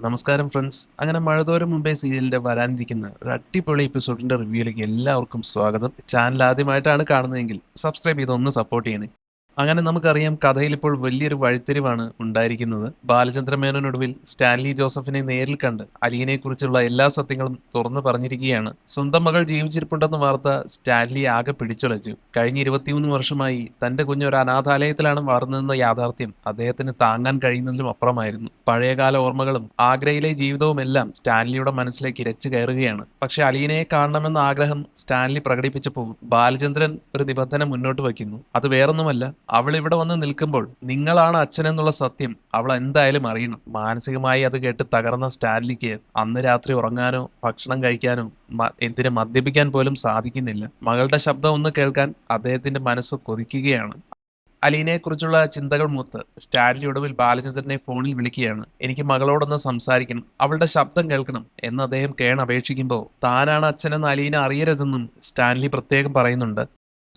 നമസ്കാരം ഫ്രണ്ട്സ്. അങ്ങനെ മഴതോരും മുമ്പേ സീരിയലിന്റെ വരാനിരിക്കുന്ന ഒരു അടിപൊളി എപ്പിസോഡിന്റെ റിവ്യൂയിലേക്ക് എല്ലാവർക്കും സ്വാഗതം. ചാനൽ ആദ്യമായിട്ടാണ് കാണുന്നതെങ്കിൽ സബ്സ്ക്രൈബ് ചെയ്ത് ഒന്ന് സപ്പോർട്ട് ചെയ്യണേ. അങ്ങനെ നമുക്കറിയാം, കഥയിൽ ഇപ്പോൾ വലിയൊരു വഴിത്തിരിവാണ് ഉണ്ടായിരിക്കുന്നത്. ബാലചന്ദ്ര മേനോനൊടുവിൽ സ്റ്റാൻലി ജോസഫിനെ നേരിൽ കണ്ട് അലീനെക്കുറിച്ചുള്ള എല്ലാ സത്യങ്ങളും തുറന്നു പറഞ്ഞിരിക്കുകയാണ്. സ്വന്തം മകൾ ജീവിച്ചിരിപ്പുണ്ടെന്ന വാർത്ത സ്റ്റാൻലി ആകെ പിടിച്ചുലച്ചു. കഴിഞ്ഞ 23 വർഷമായി തന്റെ കുഞ്ഞ് ഒരു അനാഥാലയത്തിലാണ് വളർന്നതെന്ന യാഥാർത്ഥ്യം അദ്ദേഹത്തിന് താങ്ങാൻ കഴിയുന്നതിലും അപ്പുറമായിരുന്നു. പഴയകാല ഓർമ്മകളും ആഗ്രയിലെ ജീവിതവുമെല്ലാം സ്റ്റാൻലിയുടെ മനസ്സിലേക്ക് ഇരച്ചു കയറുകയാണ്. പക്ഷെ അലീനയെ കാണണമെന്ന ആഗ്രഹം സ്റ്റാൻലി പ്രകടിപ്പിച്ചപ്പോൾ ബാലചന്ദ്രൻ ഒരു നിബന്ധന മുന്നോട്ട് വയ്ക്കുന്നു. അത് വേറൊന്നുമല്ല, അവൾ ഇവിടെ വന്ന് നിൽക്കുമ്പോൾ നിങ്ങളാണ് അച്ഛനെന്നുള്ള സത്യം അവൾ എന്തായാലും അറിയണം. മാനസികമായി അത് കേട്ട് തകർന്ന സ്റ്റാൻലിക്ക് അന്ന് രാത്രി ഉറങ്ങാനോ ഭക്ഷണം കഴിക്കാനോ എന്തിന് മദ്യപിക്കാൻ പോലും സാധിക്കുന്നില്ല. മകളുടെ ശബ്ദം ഒന്ന് കേൾക്കാൻ അദ്ദേഹത്തിന്റെ മനസ്സ് കൊതിക്കുകയാണ്. അലീനയെക്കുറിച്ചുള്ള ചിന്തകൾ മൂത്ത് സ്റ്റാൻലി ഒടുവിൽ ബാലചന്ദ്രനെ ഫോണിൽ വിളിക്കുകയാണ്. എനിക്ക് മകളോടൊന്ന് സംസാരിക്കണം, അവളുടെ ശബ്ദം കേൾക്കണം എന്ന് അദ്ദേഹം കേണപേക്ഷിക്കുമ്പോൾ താനാണ് അച്ഛനെന്ന് അലീന അറിയരുതെന്നും സ്റ്റാൻലി പ്രത്യേകം പറയുന്നുണ്ട്.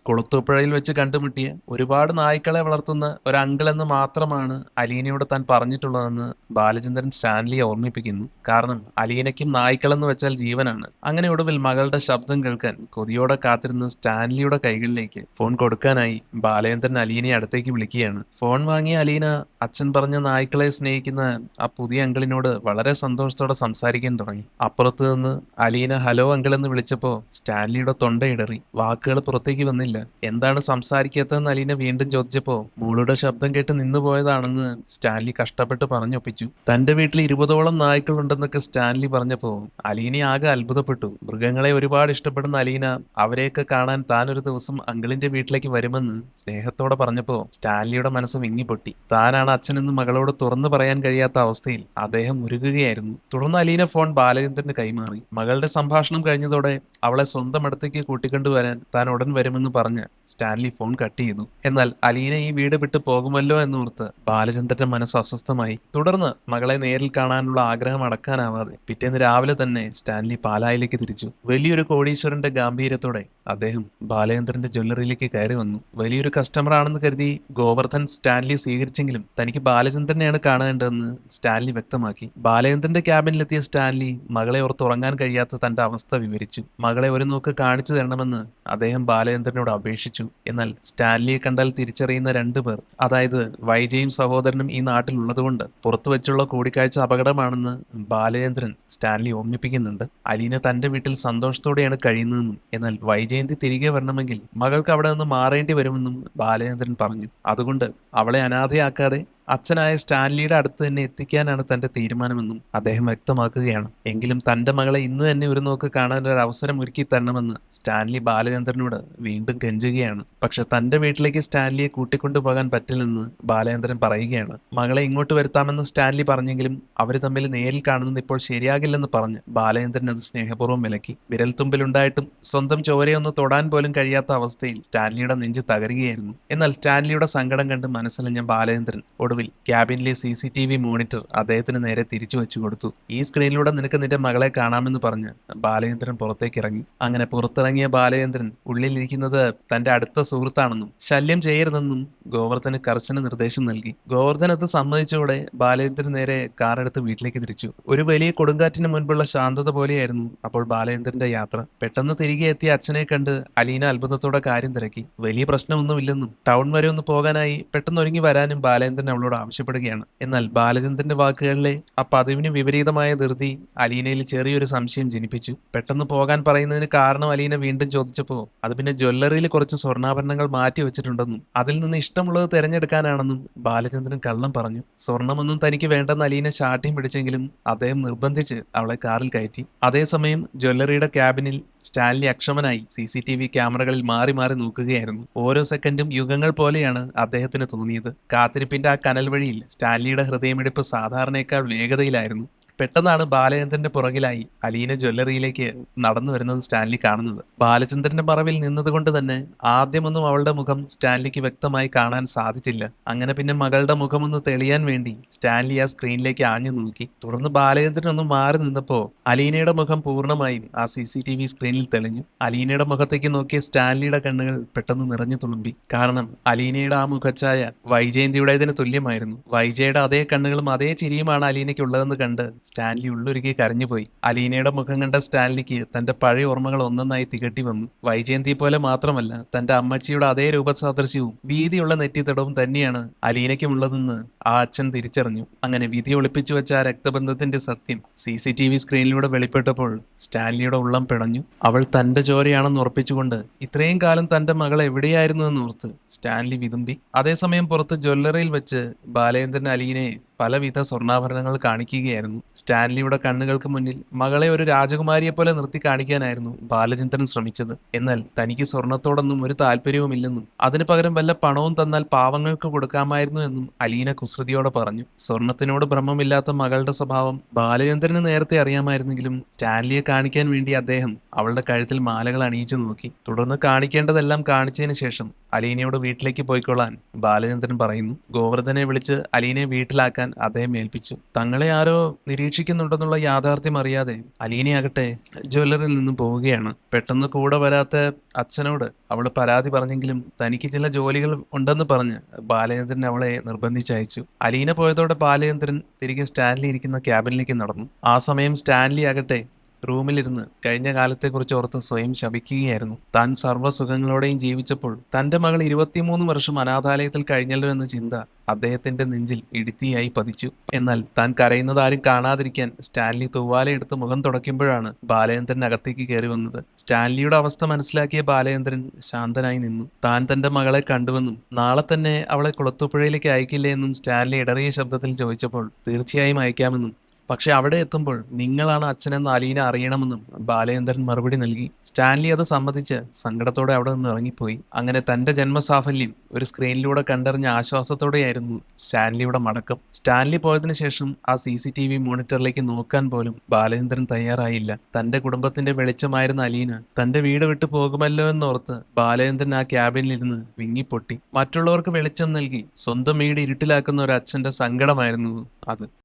കുളത്തൂപ്പുഴയിൽ വെച്ച് കണ്ടുമുട്ടിയ ഒരുപാട് നായ്ക്കളെ വളർത്തുന്ന ഒരു അങ്കിൾ എന്ന് മാത്രമാണ് അലീനയോട് താൻ പറഞ്ഞിട്ടുള്ളതെന്ന് ബാലചന്ദ്രൻ സ്റ്റാൻലിയെ ഓർമ്മിപ്പിക്കുന്നു. കാരണം അലീനയ്ക്കും നായ്ക്കളെന്ന് വെച്ചാൽ ജീവനാണ്. അങ്ങനെ ഒടുവിൽ മകളുടെ ശബ്ദം കേൾക്കാൻ കൊതിയോടെ കാത്തിരുന്ന സ്റ്റാൻലിയുടെ കൈകളിലേക്ക് ഫോൺ കൊടുക്കാനായി ബാലചന്ദ്രൻ അലീനയെ അടുത്തേക്ക് വിളിക്കുകയാണ്. ഫോൺ വാങ്ങിയ അലീന അച്ഛൻ പറഞ്ഞ നായ്ക്കളെ സ്നേഹിക്കുന്ന ആ പുതിയ അങ്കിളിനോട് വളരെ സന്തോഷത്തോടെ സംസാരിക്കാൻ തുടങ്ങി. അപ്പുറത്ത് നിന്ന് അലീന ഹലോ അങ്കിൾ എന്ന് വിളിച്ചപ്പോ സ്റ്റാൻലിയുടെ തൊണ്ടയിടറി. വാക്കുകൾ പുറത്തേക്ക് വന്നില്ല. എന്താണ് സംസാരിക്കാത്തതെന്ന് അലീന വീണ്ടും ചോദിച്ചപ്പോ മോളുടെ ശബ്ദം കേട്ട് നിന്നുപോയതാണെന്ന് സ്റ്റാൻലി കഷ്ടപ്പെട്ട് പറഞ്ഞൊപ്പിച്ചു. തന്റെ വീട്ടിൽ 20ഓളം നായ്ക്കളുണ്ടെന്നൊക്കെ സ്റ്റാൻലി പറഞ്ഞപ്പോ അലീന ആകെ അത്ഭുതപ്പെട്ടു. മൃഗങ്ങളെ ഒരുപാട് ഇഷ്ടപ്പെടുന്ന അലീന അവരെയൊക്കെ കാണാൻ താൻ ഒരു ദിവസം അങ്കിളിന്റെ വീട്ടിലേക്ക് വരുമെന്ന് സ്നേഹത്തോടെ പറഞ്ഞപ്പോ സ്റ്റാൻലിയുടെ മനസ്സ് വിങ്ങിപ്പൊട്ടി. താനാണ് അച്ഛനെന്ന് മകളോട് തുറന്നു പറയാൻ കഴിയാത്ത അവസ്ഥയിൽ അദ്ദേഹം ഉരുകുകയായിരുന്നു. തുടർന്ന് അലീന ഫോൺ ബാലചന്ദ്രന് കൈമാറി. മകളുടെ സംഭാഷണം കഴിഞ്ഞതോടെ അവളെ സ്വന്തം അടുത്തേക്ക് കൂട്ടിക്കൊണ്ടുവരാൻ താൻ ഉടൻ വരുമെന്ന് പറഞ്ഞ് സ്റ്റാൻലി ഫോൺ കട്ട് ചെയ്തു. എന്നാൽ അലീന ഈ വീട് വിട്ട് പോകുമല്ലോ എന്നോർത്ത് ബാലചന്ദ്രന്റെ മനസ്സ് അസ്വസ്ഥമായി. തുടർന്ന് മകളെ നേരിൽ കാണാനുള്ള ആഗ്രഹം അടക്കാനാവാതെ പിറ്റേന്ന് രാവിലെ തന്നെ സ്റ്റാൻലി പാലായിലേക്ക് തിരിച്ചു. വലിയൊരു കോടീശ്വരന്റെ ഗാംഭീര്യത്തോടെ അദ്ദേഹം ബാലചന്ദ്രന്റെ ജ്വല്ലറിയിലേക്ക് കയറി വന്നു. വലിയൊരു കസ്റ്റമർ ആണെന്ന് കരുതി ഗോവർദ്ധൻ സ്റ്റാൻലി സ്വീകരിച്ചെങ്കിലും തനിക്ക് ബാലചന്ദ്രനെയാണ് കാണേണ്ടതെന്ന് സ്റ്റാൻലി വ്യക്തമാക്കി. ബാലചന്ദ്രന്റെ ക്യാബിനിലെത്തിയ സ്റ്റാൻലി മകളെ ഓർത്ത് ഉറങ്ങാൻ കഴിയാത്ത തന്റെ അവസ്ഥ വിവരിച്ചു. മകളെ ഒരു നോക്ക് കാണിച്ചു തരണമെന്ന് അദ്ദേഹം ബാലചന്ദ്രനോട് അപേക്ഷിച്ചു. എന്നാൽ സ്റ്റാൻലിയെ കണ്ടാൽ തിരിച്ചറിയുന്ന 2 പേർ, അതായത് വൈജയും സഹോദരനും ഈ നാട്ടിലുള്ളതുകൊണ്ട് പുറത്തു വെച്ചുള്ള കൂടിക്കാഴ്ച അപകടമാണെന്ന് ബാലചന്ദ്രൻ സ്റ്റാൻലി ഓർമ്മിപ്പിക്കുന്നുണ്ട്. അലീന തന്റെ വീട്ടിൽ സന്തോഷത്തോടെയാണ് കഴിയുന്നതെന്നും എന്നാൽ വൈജയന്തി തിരികെ വരണമെങ്കിൽ മകൾക്ക് അവിടെ നിന്ന് മാറേണ്ടി വരുമെന്നും ബാലചന്ദ്രൻ പറഞ്ഞു. അതുകൊണ്ട് അവളെ അനാഥയാക്കാതെ അച്ഛനായ സ്റ്റാൻലിയുടെ അടുത്ത് തന്നെ എത്തിക്കാനാണ് തന്റെ തീരുമാനമെന്നും അദ്ദേഹം വ്യക്തമാക്കുകയാണ്. എങ്കിലും തന്റെ മകളെ ഇന്ന് തന്നെ ഒരു നോക്ക് കാണാൻ ഒരു അവസരം ഒരുക്കി തരണമെന്ന് സ്റ്റാൻലി ബാലചന്ദ്രനോട് വീണ്ടും കെഞ്ചുകയാണ്. പക്ഷെ തന്റെ വീട്ടിലേക്ക് സ്റ്റാൻലിയെ കൂട്ടിക്കൊണ്ടുപോകാൻ പറ്റില്ലെന്ന് ബാലചന്ദ്രൻ പറയുകയാണ്. മകളെ ഇങ്ങോട്ട് വരുത്താമെന്ന് സ്റ്റാൻലി പറഞ്ഞെങ്കിലും അവര് തമ്മിൽ നേരിൽ കാണുന്നത് ഇപ്പോൾ ശരിയാകില്ലെന്ന് പറഞ്ഞ് ബാലചന്ദ്രൻ അത് സ്നേഹപൂർവ്വം വിലക്കി. വിരൽത്തുമ്പിലുണ്ടായിട്ടും സ്വന്തം ചോരയൊന്ന് തൊടാൻ പോലും കഴിയാത്ത അവസ്ഥയിൽ സ്റ്റാൻലിയുടെ നെഞ്ച് തകരുകയായിരുന്നു. എന്നാൽ സ്റ്റാൻലിയുടെ സങ്കടം കണ്ട് മനസ്സിലഞ്ഞ ബാലചന്ദ്രൻ ഒടുവിൽ ക്യാബിനിലെ CCTV മോണിറ്റർ അദ്ദേഹത്തിന് നേരെ തിരിച്ചു വെച്ചു കൊടുത്തു. ഈ സ്ക്രീനിലൂടെ നിനക്ക് നിന്റെ മകളെ കാണാമെന്ന് പറഞ്ഞ് ബാലചന്ദ്രൻ പുറത്തേക്ക് ഇറങ്ങി. അങ്ങനെ പുറത്തിറങ്ങിയ ബാലചന്ദ്രൻ ഉള്ളിലിരിക്കുന്നത് തന്റെ അടുത്ത സുഹൃത്താണെന്നും ശല്യം ചെയ്യരുതെന്നും ഗോവർദ്ധന് കർശന നിർദ്ദേശം നൽകി. ഗോവർദ്ധൻ അത് സമ്മതിച്ചതോടെ ബാലചന്ദ്രൻ നേരെ കാറെടുത്ത് വീട്ടിലേക്ക് തിരിച്ചു. ഒരു വലിയ കൊടുങ്കാറ്റിന് മുൻപുള്ള ശാന്തത പോലെയായിരുന്നു അപ്പോൾ ബാലചന്ദ്രന്റെ യാത്ര. പെട്ടെന്ന് തിരികെ എത്തിയ അച്ഛനെ കണ്ട് അലീന അത്ഭുതത്തോടെ കാര്യം തിരക്കി. വലിയ പ്രശ്നമൊന്നുമില്ലെന്നും ടൗൺ വരെ ഒന്ന് പോകാനായി പെട്ടെന്ന് ഒരുങ്ങി വരാനും ബാലചന്ദ്രൻ അവളോട് ആവശ്യപ്പെടുകയാണ്. എന്നാൽ ബാലചന്ദ്രന്റെ വാക്കുകളിലെ ആ പതിവിന് വിപരീതമായ ധൃതി അലീനയിൽ ചെറിയൊരു സംശയം ജനിപ്പിച്ചു. പെട്ടെന്ന് പോകാൻ പറയുന്നതിന് കാരണം അലീന വീണ്ടും ചോദിച്ചപ്പോൾ അത് പിന്നെ ജ്വല്ലറിയിൽ കുറച്ച് സ്വർണ്ണാഭരണങ്ങൾ മാറ്റി വെച്ചിട്ടുണ്ടെന്നും അതിൽ നിന്ന് ഇഷ്ടമുള്ളത് തിരഞ്ഞെടുക്കാനാണെന്നും ബാലചന്ദ്രൻ കള്ളം പറഞ്ഞു. സ്വർണമൊന്നും തനിക്ക് വേണ്ടെന്ന് അലീന ശാഠ്യം പിടിച്ചെങ്കിലും അദ്ദേഹം നിർബന്ധിച്ച് അവളെ കാറിൽ കയറ്റി. അതേസമയം ജ്വല്ലറിയുടെ ക്യാബിനിൽ സ്റ്റാൻലി അക്ഷമനായി CCTV ക്യാമറകളിൽ മാറി മാറി നോക്കുകയായിരുന്നു. ഓരോ സെക്കൻഡും യുഗങ്ങൾ പോലെയാണ് അദ്ദേഹത്തിന് തോന്നിയത്. കാത്തിരിപ്പിന്റെ ആ കനൽ വഴിയിൽ സ്റ്റാൻലിയുടെ ഹൃദയമിടിപ്പ് സാധാരണയേക്കാൾ വേഗതയിലായിരുന്നു. പെട്ടെന്നാണ് ബാലചന്ദ്രന്റെ പുറകിലായി അലീന ജ്വല്ലറിയിലേക്ക് നടന്നു വരുന്നത് സ്റ്റാൻലി കാണുന്നത്. ബാലചന്ദ്രന്റെ മറവിൽ നിന്നതുകൊണ്ട് തന്നെ ആദ്യമൊന്നും അവളുടെ മുഖം സ്റ്റാൻലിക്ക് വ്യക്തമായി കാണാൻ സാധിച്ചില്ല. അങ്ങനെ പിന്നെ മകളുടെ മുഖമൊന്ന് തെളിയാൻ വേണ്ടി സ്റ്റാൻലി ആ സ്ക്രീനിലേക്ക് ആഞ്ഞു നോക്കി. തുടർന്ന് ബാലചന്ദ്രൻ ഒന്ന് മാറി നിന്നപ്പോ അലീനയുടെ മുഖം പൂർണ്ണമായും ആ CCTV സ്ക്രീനിൽ തെളിഞ്ഞു. അലീനയുടെ മുഖത്തേക്ക് നോക്കിയ സ്റ്റാൻലിയുടെ കണ്ണുകൾ പെട്ടെന്ന് നിറഞ്ഞു തുളുമ്പി. കാരണം അലീനയുടെ ആ മുഖച്ഛായ വൈജയന്തിയുടേതിന് തുല്യമായിരുന്നു. വൈജയുടെ അതേ കണ്ണുകളും അതേ ചിരിയുമാണ് അലീനയ്ക്കുള്ളതെന്ന് കണ്ട് സ്റ്റാൻലി ഉള്ളൊരുക്കി കരഞ്ഞുപോയി. അലീനയുടെ മുഖം കണ്ട സ്റ്റാൻലിക്ക് തന്റെ പഴയ ഓർമ്മകൾ ഒന്നൊന്നായി തികട്ടി വന്നു. വൈജയന്തിയെ പോലെ മാത്രമല്ല, തന്റെ അമ്മച്ചിയുടെ അതേ രൂപസാദൃശ്യവും വീതിയുള്ള നെറ്റിത്തടവും തന്നെയാണ് അലീനയ്ക്കുമുള്ളതെന്ന് ആ അച്ഛൻ തിരിച്ചറിഞ്ഞു. അങ്ങനെ വിധി ഒളിപ്പിച്ചു വെച്ച ആ രക്തബന്ധത്തിന്റെ സത്യം CCTV സ്ക്രീനിലൂടെ വെളിപ്പെട്ടപ്പോൾ സ്റ്റാൻലിയുടെ ഉള്ളം പിണഞ്ഞു. അവൾ തന്റെ ചോരയാണെന്ന് ഉറപ്പിച്ചുകൊണ്ട് ഇത്രയും കാലം തന്റെ മകൾ എവിടെയായിരുന്നു എന്നോർത്ത് സ്റ്റാൻലി വിതുമ്പി. അതേസമയം പുറത്ത് ജ്വല്ലറിയിൽ വെച്ച് ബാലചന്ദ്രൻ അലീനയെ പലവിധ സ്വർണ്ണാഭരണങ്ങൾ കാണിക്കുകയായിരുന്നു. സ്റ്റാൻലിയുടെ കണ്ണുകൾക്ക് മുന്നിൽ മകളെ ഒരു രാജകുമാരിയെ പോലെ നിർത്തി കാണിക്കാനായിരുന്നു ബാലചന്ദ്രൻ ശ്രമിച്ചത്. എന്നാൽ തനിക്ക് സ്വർണത്തോടൊന്നും ഒരു താല്പര്യവുമില്ലെന്നും അതിനു പകരം വല്ല പണവും തന്നാൽ പാവങ്ങൾക്ക് കൊടുക്കാമായിരുന്നു എന്നും അലീന കുസൃതിയോടെ പറഞ്ഞു. സ്വർണത്തിനോട് ഭ്രമമില്ലാത്ത മകളുടെ സ്വഭാവം ബാലചന്ദ്രന് നേരത്തെ അറിയാമായിരുന്നെങ്കിലും സ്റ്റാൻലിയെ കാണിക്കാൻ വേണ്ടി അദ്ദേഹം അവളുടെ കഴുത്തിൽ മാലകൾ അണിയിച്ചു നോക്കി. തുടർന്ന് കാണിക്കേണ്ടതെല്ലാം കാണിച്ചതിന് ശേഷം അലീനയോട് വീട്ടിലേക്ക് പോയിക്കൊള്ളാൻ ബാലചന്ദ്രൻ പറയുന്നു. ഗോവർദ്ധനെ വിളിച്ച് അലീനയെ വീട്ടിലാക്കാൻ അദ്ദേഹം ഏൽപ്പിച്ചു. തങ്ങളെ ആരോ നിരീക്ഷിക്കുന്നുണ്ടെന്നുള്ള യാഥാർത്ഥ്യം അറിയാതെ അലീനയാകട്ടെ ജ്വല്ലറിൽ നിന്നും പോവുകയാണ്. പെട്ടെന്ന് കൂടെ വരാത്ത അച്ഛനോട് അവൾ പരാതി പറഞ്ഞെങ്കിലും തനിക്ക് ചില ജോലികൾ ഉണ്ടെന്ന് പറഞ്ഞ് ബാലചന്ദ്രൻ അവളെ നിർബന്ധിച്ചയച്ചു. അലീന പോയതോടെ ബാലചന്ദ്രൻ തിരികെ സ്റ്റാൻലി ഇരിക്കുന്ന ക്യാബിനിലേക്ക് നടന്നു. ആ സമയം സ്റ്റാൻലി ആകട്ടെ റൂമിലിരുന്ന് കഴിഞ്ഞ കാലത്തെക്കുറിച്ച് ഓർത്ത് സ്വയം ശപിക്കുകയായിരുന്നു. താൻ സർവ്വസുഖങ്ങളോടെയും ജീവിച്ചപ്പോൾ തന്റെ മകൾ 23 വർഷം അനാഥാലയത്തിൽ കഴിഞ്ഞല്ലോ എന്ന ചിന്ത അദ്ദേഹത്തിന്റെ നെഞ്ചിൽ ഇടുത്തിയായി പതിച്ചു. എന്നാൽ താൻ കരയുന്നത് ആരും കാണാതിരിക്കാൻ സ്റ്റാൻലി തൂവാലയെടുത്ത് മുഖം തുടയ്ക്കുമ്പോഴാണ് ബാലചന്ദ്രൻ അകത്തേക്ക് കയറി വന്നത്. സ്റ്റാൻലിയുടെ അവസ്ഥ മനസ്സിലാക്കിയ ബാലചന്ദ്രൻ ശാന്തനായി നിന്നു. താൻ തന്റെ മകളെ കണ്ടുവെന്നും നാളെ തന്നെ അവളെ കുളത്തൂപ്പുഴയിലേക്ക് അയക്കില്ലേ എന്നും സ്റ്റാൻലി ഇടറിയ ശബ്ദത്തിൽ ചോദിച്ചപ്പോൾ തീർച്ചയായും അയക്കാമെന്നും, പക്ഷെ അവിടെ എത്തുമ്പോൾ നിങ്ങളാണ് അച്ഛനെന്ന് അലീന അറിയണമെന്നും ബാലചന്ദ്രൻ മറുപടി നൽകി. സ്റ്റാൻലി അത് സമ്മതിച്ച് സങ്കടത്തോടെ അവിടെ നിന്ന് ഇറങ്ങിപ്പോയി. അങ്ങനെ തന്റെ ജന്മസാഫല്യം ഒരു സ്ക്രീനിലൂടെ കണ്ടറിഞ്ഞ ആശ്വാസത്തോടെയായിരുന്നു സ്റ്റാൻലിയുടെ മടക്കം. സ്റ്റാൻലി പോയതിനു ശേഷം ആ CCTV മോണിറ്ററിലേക്ക് നോക്കാൻ പോലും ബാലചന്ദ്രൻ തയ്യാറായില്ല. തന്റെ കുടുംബത്തിന്റെ വെളിച്ചമായിരുന്ന അലീന തന്റെ വീട് വിട്ടു പോകുമല്ലോ എന്നോർത്ത് ബാലചന്ദ്രൻ ആ ക്യാബിനിലിരുന്ന് വിങ്ങിപ്പൊട്ടി. മറ്റുള്ളവർക്ക് വെളിച്ചം നൽകി സ്വന്തം വീട് ഇരുട്ടിലാക്കുന്ന ഒരു അച്ഛന്റെ സങ്കടമായിരുന്നു അത്.